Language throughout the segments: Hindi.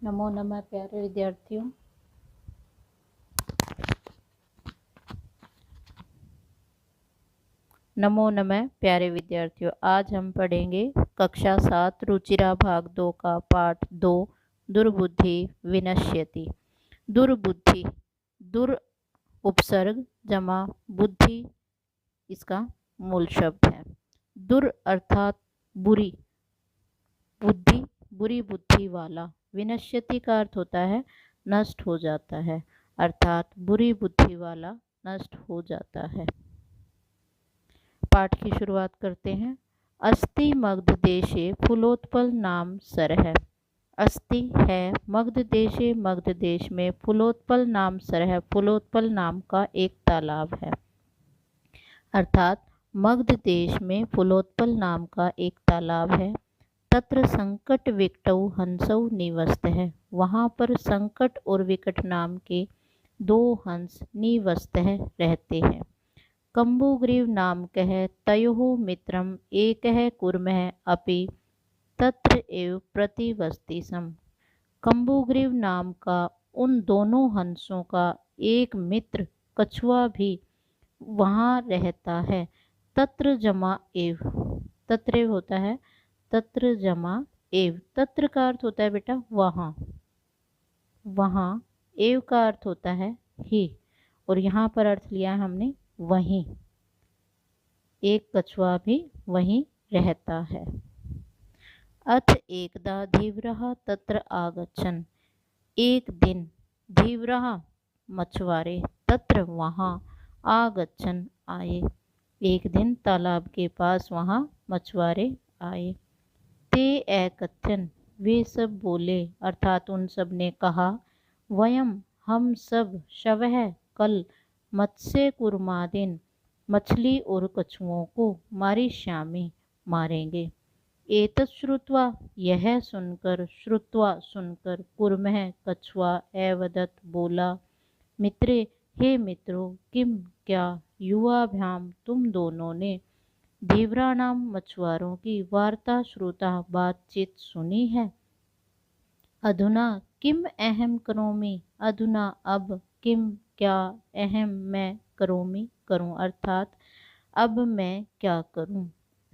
नमो नमः प्यारे विद्यार्थियों। नमो नमः प्यारे विद्यार्थियों। आज हम पढ़ेंगे कक्षा 7 रुचिरा भाग 2 का पाठ 2 दुर्बुद्धि विनश्यति। दुर्बुद्धि, दुर उपसर्ग जमा बुद्धि इसका मूल शब्द है। दुर अर्थात बुरी, बुद्धि बुरी बुद्धि वाला। विनश्यति का अर्थ होता है नष्ट हो जाता है, अर्थात बुरी बुद्धि वाला नष्ट हो जाता है। पाठ की शुरुआत करते हैं। अस्ति मगध देशे फूलोत्पल नाम सरह। अस्ति है मगध देशे, मगध देश में फूलोत्पल नाम सरह, फूलोत्पल नाम का एक तालाब है। अर्थात मगध देश में फूलोत्पल नाम का एक तालाब है। तत्र संकट विकटौ हंसौ निवस्त है, वहाँ पर संकट और विकट नाम के दो हंस निवस्त है, रहते हैं। कंबुग्रीव नाम कह तयोः मित्रम एक है कुर्मः अपि तत्र एव प्रतिवस्ति सम। कंबुग्रीव नाम का उन दोनों हंसों का एक मित्र कछुआ भी वहाँ रहता है। तत्र जमा एव, तत्र होता है तत्र जमा एव, तत्र का अर्थ होता है बेटा वहाँ, वहाँ एव का अर्थ होता है ही, और यहाँ पर अर्थ लिया है हमने वहीं, एक कछुआ भी वहीं रहता है। अथ एकदा धीवरः तत्र आगच्छन्, एक दिन धीवरः मछुआरे तत्र वहाँ आगच्छन् आए, एक दिन तालाब के पास वहाँ मछुआरे आए। ते एकथन, वे सब बोले, अर्थात उन सब ने कहा, वयम हम सब शवः कल मत्स्य कुर्मादिन, मछली और कछुओं को मारिष्यामि, मारेंगे। एतत् श्रुत्वा, यह सुनकर, श्रुत्वा सुनकर, कुर्मः कछुआ एवदत् बोला, मित्रे हे मित्रों, किम क्या, युवाभ्याम तुम दोनों ने, धीवरानाम मछुआरों की वार्ता श्रुता बातचीत सुनी है। अधुना किम अहम करोमि, अधुना अब किम क्या, अहम मैं, करोमि करूं, अर्थात अब मैं क्या करूं।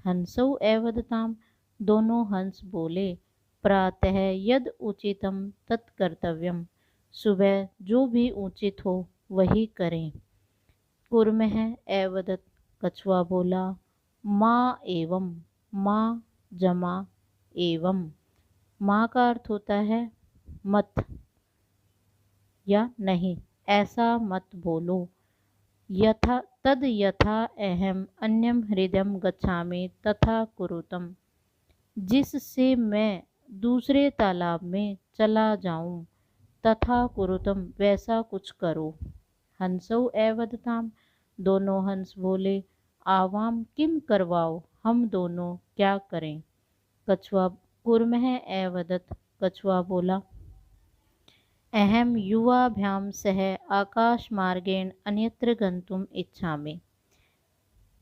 हंसौ एवदताम, दोनों हंस बोले, प्रातः यद उचितम तत्कर्तव्यम, सुबह जो भी उचित हो वही करें। कुर्मः एवदत्, कछुआ बोला, माँ एवं, माँ जमा एवं, माँ का अर्थ होता है मत या नहीं, ऐसा मत बोलो। यथा तद यथा अहम अन्यम हृदयम गच्छामि तथा कुरुतम, जिससे मैं दूसरे तालाब में चला जाऊं, तथा कुरुतम वैसा कुछ करो। हंसौ एवदताम, दोनों हंस बोले, आवाम किम करवाओ, हम दोनों क्या करें। कछुआ कुर्मः एवदत्, कछुआ बोला, अहम युवाभ्याम सह आकाश मार्गेण अन्यत्र गंतुम इच्छामि,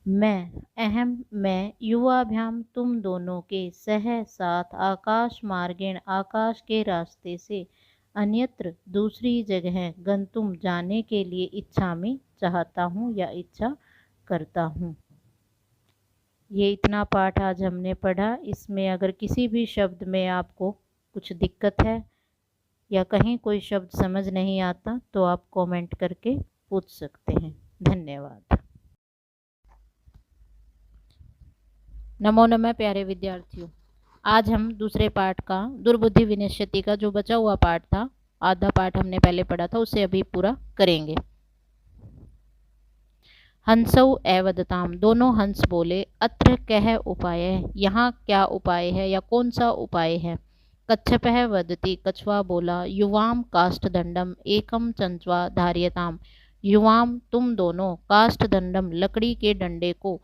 मैं युवाभ्याम तुम दोनों के सह साथ आकाश मार्गेण, आकाश के रास्ते से, अन्यत्र दूसरी जगह, गंतुम जाने के लिए, इच्छामि चाहता हूँ या इच्छा करता हूँ। ये इतना पाठ आज हमने पढ़ा। इसमें अगर किसी भी शब्द में आपको कुछ दिक्कत है या कहीं कोई शब्द समझ नहीं आता तो आप कमेंट करके पूछ सकते हैं। धन्यवाद। नमो नमः प्यारे विद्यार्थियों। आज हम दूसरे पाठ का, दुर्बुद्धि विनश्यति का जो बचा हुआ पाठ था, आधा पाठ हमने पहले पढ़ा था, उसे अभी पूरा करेंगे। हंसौ एवदताम, दोनों हंस बोले, अत्र कह उपाय, यहाँ क्या उपाय है या कौन सा उपाय है। कच्छपः वदति, कछुआ बोला, युवाम काष्ठदंडम एकम चंचवा धार्यताम, युवाम तुम दोनों, काष्ठदंडम लकड़ी के डंडे को,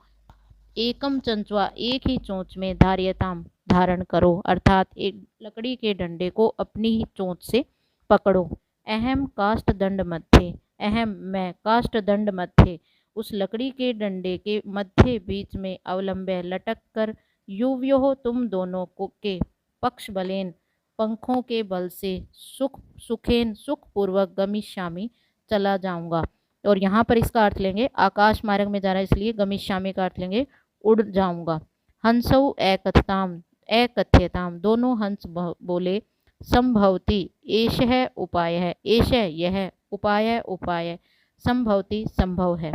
एकम चंचवा एक ही चोंच में, धार्यताम धारण करो, अर्थात एक लकड़ी के डंडे को अपनी ही चोंच से पकड़ो। अहम काष्ठदंड मध्य, अहम मैं, काष्ठदंड मध्य उस लकड़ी के डंडे के मध्य बीच में, अवलंब्य लटक कर, युवयोः तुम दोनों को के, पक्ष बलेन पंखों के बल से सुखपूर्वक गमिष्यामि चला जाऊंगा। और यहाँ पर इसका अर्थ लेंगे, आकाश मार्ग में जा रहा है इसलिए गमिष्यामि का अर्थ लेंगे उड़ जाऊंगा। हंसौ एकथ्यताम, दोनों हंस बोले, संभवती एषः उपाय है, एषः यह, उपाय उपाय, संभवती संभव है,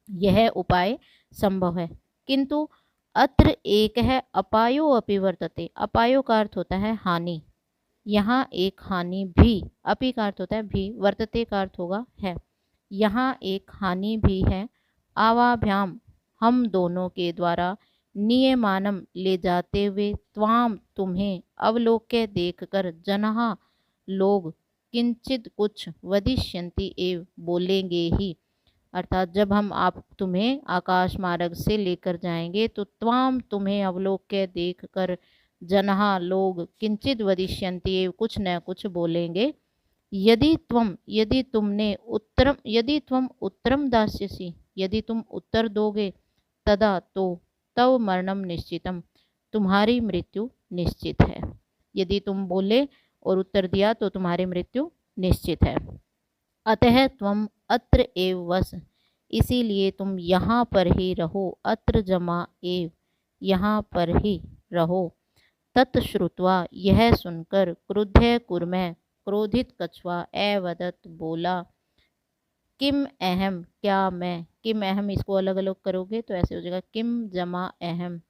यह उपाय संभव है। किंतु अत्र एक है अपायो अपि वर्तते, अपायो का अर्थ होता है हानि, यहाँ एक हानि भी, अपि का अर्थ होता है भी, वर्तते का अर्थ होगा है, यहाँ एक हानि भी है। आवाभ्याम, हम दोनों के द्वारा, नियमानम ले जाते हुए, त्वाम तुम्हें, अवलोक्य देखकर, जनहा लोग, किंचित कुछ, वदिष्यन्ति एव बोलेंगे ही, अर्थात जब हम तुम्हें आकाश मार्ग से लेकर जाएंगे तो त्वाम तुम्हें अवलोक्य देख कर, जनहा लोग, किंचित वदिष्यन्ति एव कुछ न कुछ बोलेंगे। यदि तुम उत्तरम दास्यसि, यदि तुम उत्तर दोगे, तदा तो तव मरणम निश्चितम, तुम्हारी मृत्यु निश्चित है। यदि तुम बोले और उत्तर दिया तो तुम्हारी मृत्यु निश्चित है। अतः त्वम अत्र एव वस, इसीलिए तुम यहाँ पर ही रहो, अत्र जमा एव, यहाँ पर ही रहो। तत्श्रुत्वा, यह सुनकर, क्रुद्ध कुर्मः, क्रोधित कछुआ, अवदत बोला, किम अहम, क्या मैं, किम अहम इसको अलग अलग करोगे तो ऐसे हो जाएगा किम जमा अहम,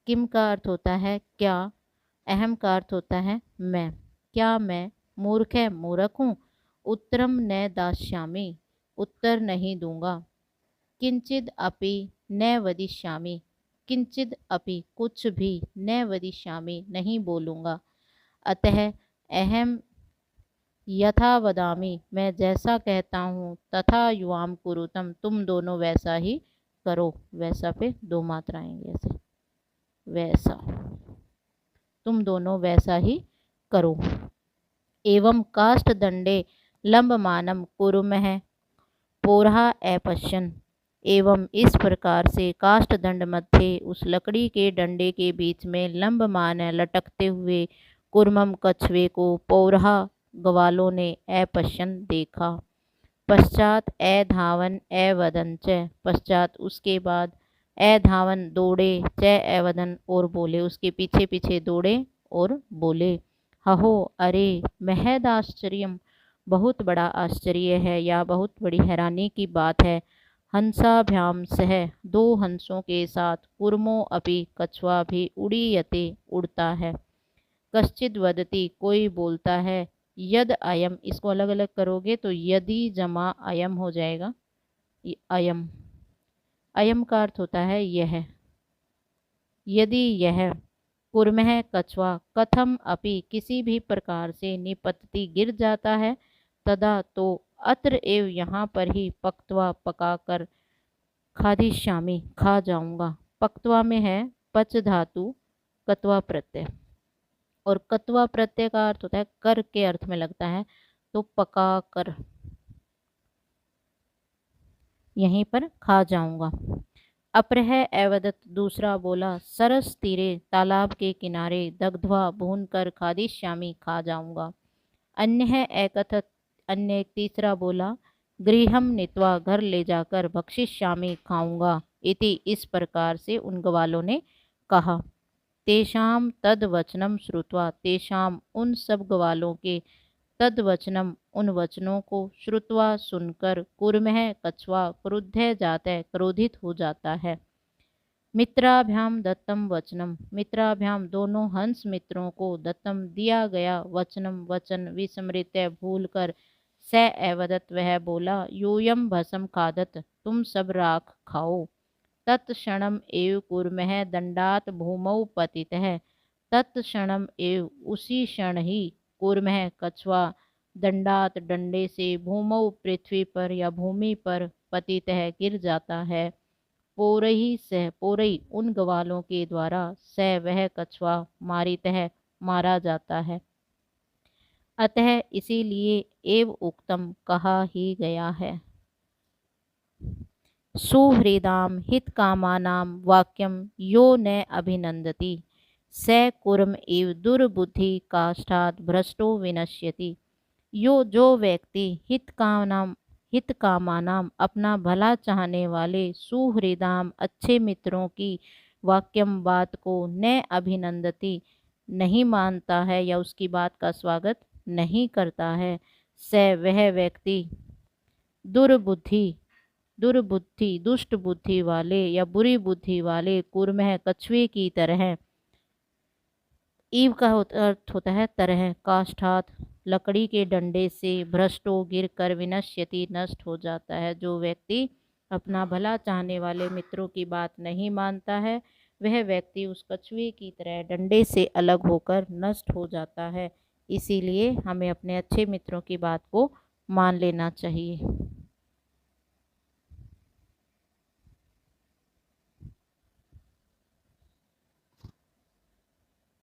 किम का अर्थ होता है क्या, अहम का अर्थ होता है मैं, क्या मैं मूर्ख हूँ, उत्तरम न दास्यामि, उत्तर नहीं दूंगा, किंचिद अपि न वदिष्यामि, किंचिद अपि कुछ भी, न वदिष्यामि नहीं बोलूँगा, अतः अहम यथा वदामि, मैं जैसा कहता हूँ, तथा युवाम कुरुतम, तुम दोनों वैसा ही करो, वैसा पे दो मात्रा आएंगे ऐसे, वैसा, तुम दोनों वैसा ही करो। एवं काष्ठ दंडे लंबमानम कुरुमः पोरहा अपश्यन, एवं इस प्रकार से काष्ठ दंड मध्य, उस लकड़ी के डंडे के बीच में लंबमान लटकते हुए कुर्मम कछुए को पौरहा ग्वालों ने अपश्यन देखा। पश्चात अधावन अवदन च, पश्चात उसके बाद अधावन दौड़े, च अवदन और बोले, उसके पीछे पीछे दौड़े और बोले, हहो अरे महद आश्चर्यम, बहुत बड़ा आश्चर्य है या बहुत बड़ी हैरानी की बात है। हंसाभ्याम सह, दो हंसों के साथ, कुर्मो अपि कछुआ भी, उड़ीयते उड़ता है। कश्चिद वदति, कोई बोलता है, यद अयम, इसको अलग अलग करोगे तो यदि जमा अयम हो जाएगा, अयम, अयम का अर्थ होता है यह, यदि यह, कुर्मः कछुआ, कथम अपि किसी भी प्रकार से, निपतति गिर जाता है, तदा तो अत्र एव यहाँ पर ही, पक्त्वा पकाकर, खादिष्यामि खा जाऊंगा। पक्त्वा में है पच धातु, कत्वा प्रत्यय, और कत्वा प्रत्यय का अर्थ होता है कर के अर्थ में लगता है, तो पका कर, यहीं पर खा जाऊंगा। अप्रह अवदत, दूसरा बोला, सरस तीरे, तालाब के किनारे, दग्ध्वा भून कर, खादिष्यामि खा जाऊंगा। अन्य एकथत, अन्य एक तीसरा बोला, गृहम नीत्वा, घर ले जाकर, भक्षिष्यामि खाऊंगा, इति इस प्रकार से उन ग्वालों ने कहा। तेषाम तद वचनम श्रुत्वा, तेषाम उन सब ग्वालों के, तद वचनम उन वचनों को, श्रुत्वा सुनकर, कुर्मः कछुआ क्रुद्ध जाता, क्रोधित हो जाता है। मित्राभ्याम दत्तम वचनम, मित्राभ्याम दोनों हंस मित्रों को, दत्तम दिया गया, वचनम वचन, विस्मृत्य भूल कर, स अवदत वह बोला, यूयम भसम खादत, तुम सब राख खाओ। तत्क्षणम एव कुर्मः दंडात भूमौ पतितः, तत्क्षणम एव उसी क्षण ही, कुर्मः कछुआ, दंडात डंडे से, भूमौ पृथ्वी पर या भूमि पर, पतितः गिर जाता है। पोरही सह, पोरई उन ग्वालों के द्वारा, स वह कछुआ, मारितः मारा जाता है। अतः इसीलिए एव उक्तम कहा ही गया है। सुहृदाम हित कामानाम वाक्यम यो न अभिनंदति, स कुर्म इव दुर्बुद्धि काष्ठात् भ्रष्टो विनश्यति। जो व्यक्ति हितकामानाम अपना भला चाहने वाले सुहृदाम अच्छे मित्रों की वाक्यम बात को न अभिनंदती नहीं मानता है या उसकी बात का स्वागत नहीं करता है, स वह व्यक्ति दुर्बुद्धि दुष्ट बुद्धि वाले या बुरी बुद्धि वाले कुर्मह कछुए की तरह, ईव का अर्थ होता है तरह, काष्ठात लकड़ी के डंडे से, भ्रष्टो गिर कर, विनश्यति नष्ट हो जाता है। जो व्यक्ति अपना भला चाहने वाले मित्रों की बात नहीं मानता है वह व्यक्ति उस कछुए की तरह डंडे से अलग होकर नष्ट हो जाता है। इसीलिए हमें अपने अच्छे मित्रों की बात को मान लेना चाहिए।